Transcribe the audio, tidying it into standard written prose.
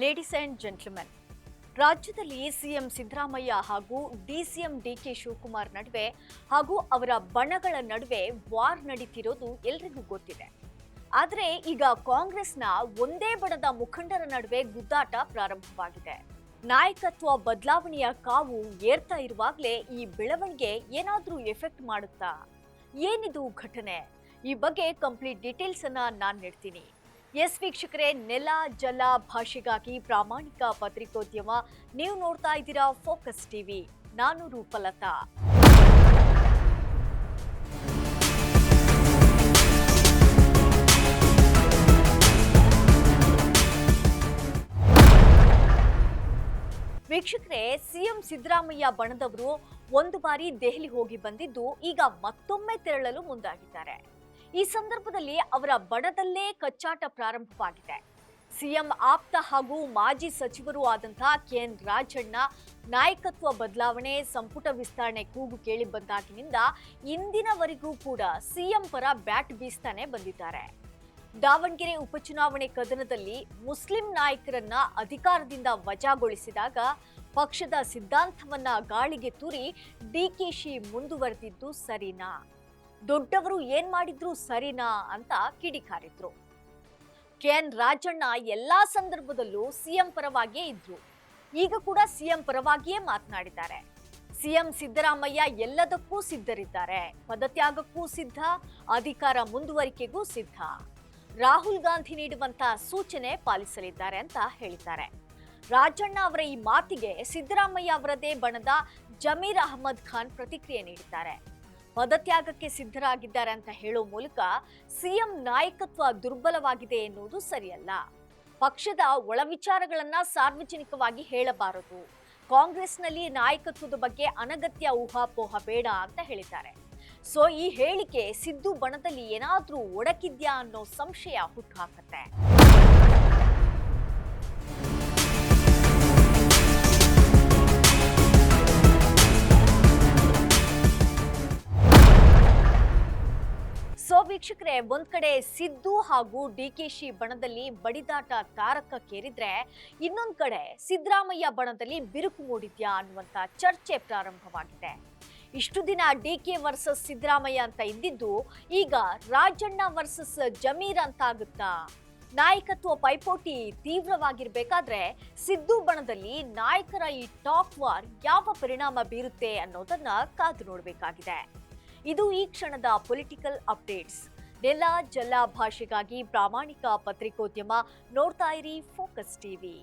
Ladies and gentlemen, ರಾಜ್ಯದಲ್ಲಿ CM Siddaramaiah ಹಾಗೂ DCM DK Shivakumar ನಡುವೆ ಹಾಗೂ ಅವರ ಬಣಗಳ ನಡುವೆ ವಾರ್ ನಡೀತಿರೋದು ಎಲ್ರಿಗೂ ಗೊತ್ತಿದೆ. ಆದರೆ ಈಗ ಕಾಂಗ್ರೆಸ್ನ ಒಂದೇ ಬಣದ ಮುಖಂಡರ ನಡುವೆ ಗುದ್ದಾಟ ಪ್ರಾರಂಭವಾಗಿದೆ. ನಾಯಕತ್ವ ಬದಲಾವಣೆಯ ಕಾವು ಏರ್ತಾ ಇರುವಾಗಲೇ ಈ ಬೆಳವಣಿಗೆ ಏನಾದರೂ ಎಫೆಕ್ಟ್ ಮಾಡುತ್ತಾ? ಏನಿದು ಘಟನೆ? ಈ ಬಗ್ಗೆ ಕಂಪ್ಲೀಟ್ ಡೀಟೇಲ್ಸ್ ಅನ್ನ ನಾನು ನೀಡ್ತೀನಿ. ಎಸ್ ವೀಕ್ಷಕರೇ, ನೆಲ ಜಲ ಭಾಷೆಗಾಗಿ ಪ್ರಾಮಾಣಿಕ ಪತ್ರಿಕೋದ್ಯಮ. ನೀವು ನೋಡ್ತಾ ಇದ್ದೀರಾ ಫೋಕಸ್ ಟಿವಿ. ನಾನು ರೂಪಲತಾ. ವೀಕ್ಷಕರೇ, ಸಿಎಂ ಸಿದ್ದರಾಮಯ್ಯ ಬಣದವರು ಒಂದು ಬಾರಿ ದೆಹಲಿ ಹೋಗಿ ಬಂದಿದ್ದು ಈಗ ಮತ್ತೊಮ್ಮೆ ತೆರಳಲು ಮುಂದಾಗಿದ್ದಾರೆ. ಈ ಸಂದರ್ಭದಲ್ಲಿ ಅವರ ಬಣದಲ್ಲೇ ಕಚ್ಚಾಟ ಪ್ರಾರಂಭವಾಗಿದೆ. ಸಿಎಂ ಆಪ್ತ ಹಾಗೂ ಮಾಜಿ ಸಚಿವರೂ ಆದಂತಹ ಕೆಎನ್ ರಾಜಣ್ಣ ನಾಯಕತ್ವ ಬದಲಾವಣೆ, ಸಂಪುಟ ವಿಸ್ತರಣೆ ಕೂಗು ಕೇಳಿ ಬಂದಾಗಿನಿಂದ ಇಂದಿನವರೆಗೂ ಕೂಡ ಸಿಎಂ ಪರ ಬ್ಯಾಟ್ ಬೀಸ್ತಾನೆ ಬಂದಿದ್ದಾರೆ. ದಾವಣಗೆರೆ ಉಪಚುನಾವಣೆ ಕದನದಲ್ಲಿ ಮುಸ್ಲಿಂ ನಾಯಕರನ್ನ ಅಧಿಕಾರದಿಂದ ವಜಾಗೊಳಿಸಿದಾಗ ಪಕ್ಷದ ಸಿದ್ಧಾಂತವನ್ನ ಗಾಳಿಗೆ ತೂರಿ ಡಿಕೆಶಿ ಮುಂದುವರೆದಿದ್ದು ಸರಿನಾ? ದೊಡ್ಡವರು ಏನ್ ಮಾಡಿದ್ರು ಸರಿನಾ ಅಂತ ಕಿಡಿಕಾರಿದ್ರು. ಕೆಎನ್ ರಾಜಣ್ಣ ಎಲ್ಲಾ ಸಂದರ್ಭದಲ್ಲೂ ಸಿಎಂ ಪರವಾಗಿಯೇ ಇದ್ರು. ಈಗ ಕೂಡ ಸಿಎಂ ಪರವಾಗಿಯೇ ಮಾತನಾಡಿದ್ದಾರೆ. ಸಿಎಂ ಸಿದ್ದರಾಮಯ್ಯ ಎಲ್ಲದಕ್ಕೂ ಸಿದ್ಧರಿದ್ದಾರೆ, ಪದತ್ಯಾಗಕ್ಕೂ ಸಿದ್ಧ, ಅಧಿಕಾರ ಮುಂದುವರಿಕೆಗೂ ಸಿದ್ಧ. ರಾಹುಲ್ ಗಾಂಧಿ ನೀಡುವಂತ ಸೂಚನೆ ಪಾಲಿಸಲಿದ್ದಾರೆ ಅಂತ ಹೇಳಿದ್ದಾರೆ. ರಾಜಣ್ಣ ಅವರ ಈ ಮಾತಿಗೆ ಸಿದ್ದರಾಮಯ್ಯ ಅವರದೇ ಬಣದ ಜಮೀರ್ ಅಹಮದ್ ಖಾನ್ ಪ್ರತಿಕ್ರಿಯೆ ನೀಡಿದ್ದಾರೆ. ಪದತ್ಯಾಗಕ್ಕೆ ಸಿದ್ಧರಾಗಿದ್ದಾರೆ ಅಂತ ಹೇಳೋ ಮೂಲಕ ಸಿಎಂ ನಾಯಕತ್ವ ದುರ್ಬಲವಾಗಿದೆ ಎನ್ನುವುದು ಸರಿಯಲ್ಲ. ಪಕ್ಷದ ಒಳ ವಿಚಾರಗಳನ್ನ ಸಾರ್ವಜನಿಕವಾಗಿ ಹೇಳಬಾರದು. ಕಾಂಗ್ರೆಸ್ನಲ್ಲಿ ನಾಯಕತ್ವದ ಬಗ್ಗೆ ಅನಗತ್ಯ ಊಹಾಪೋಹ ಬೇಡ ಅಂತ ಹೇಳಿದ್ದಾರೆ. ಸೊ ಈ ಹೇಳಿಕೆ ಸಿದ್ದು ಬಣದಲ್ಲಿ ಏನಾದ್ರೂ ಒಡಕಿದ್ಯಾ ಅನ್ನೋ ಸಂಶಯ ಹುಟ್ಟುಹಾಕತ್ತೆ. ಸೊ ವೀಕ್ಷಕರೇ, ಒಂದ್ ಕಡೆ ಸಿದ್ದು ಹಾಗೂ ಡಿಕೆಶಿ ಬಣದಲ್ಲಿ ಬಡಿದಾಟ ತಾರಕಕ್ಕೇರಿದ್ರೆ, ಇನ್ನೊಂದ್ ಕಡೆ ಸಿದ್ದರಾಮಯ್ಯ ಬಣದಲ್ಲಿ ಬಿರುಕು ಮೂಡಿದ್ಯಾ ಅನ್ನುವಂತ ಚರ್ಚೆ ಪ್ರಾರಂಭವಾಗಿದೆ. ಇಷ್ಟು ದಿನ ಡಿಕೆ ವರ್ಸಸ್ ಸಿದ್ದರಾಮಯ್ಯ ಅಂತ ಇದ್ದಿದ್ದು ಈಗ ರಾಜಣ್ಣ ವರ್ಸಸ್ ಜಮೀರ್ ಅಂತ ಆಗುತ್ತಾ? ನಾಯಕತ್ವ ಪೈಪೋಟಿ ತೀವ್ರವಾಗಿರ್ಬೇಕಾದ್ರೆ ಸಿದ್ದು ಬಣದಲ್ಲಿ ನಾಯಕರ ಈ ಟಾಕ್ ವಾರ್ ಯಾವ ಪರಿಣಾಮ ಬೀರುತ್ತೆ ಅನ್ನೋದನ್ನ ಕಾದು ನೋಡಬೇಕಾಗಿದೆ. ಇದು ಈ ಕ್ಷಣದ ಪೊಲಿಟಿಕಲ್ ಅಪ್ಡೇಟ್ಸ್. ನೆಲ ಜಲ ಭಾಷೆಗಾಗಿ ಪ್ರಾಮಾಣಿಕ ಪತ್ರಿಕೋದ್ಯಮ. ನೋಡ್ತಾ ಇರಿ ಫೋಕಸ್ ಟಿವಿ.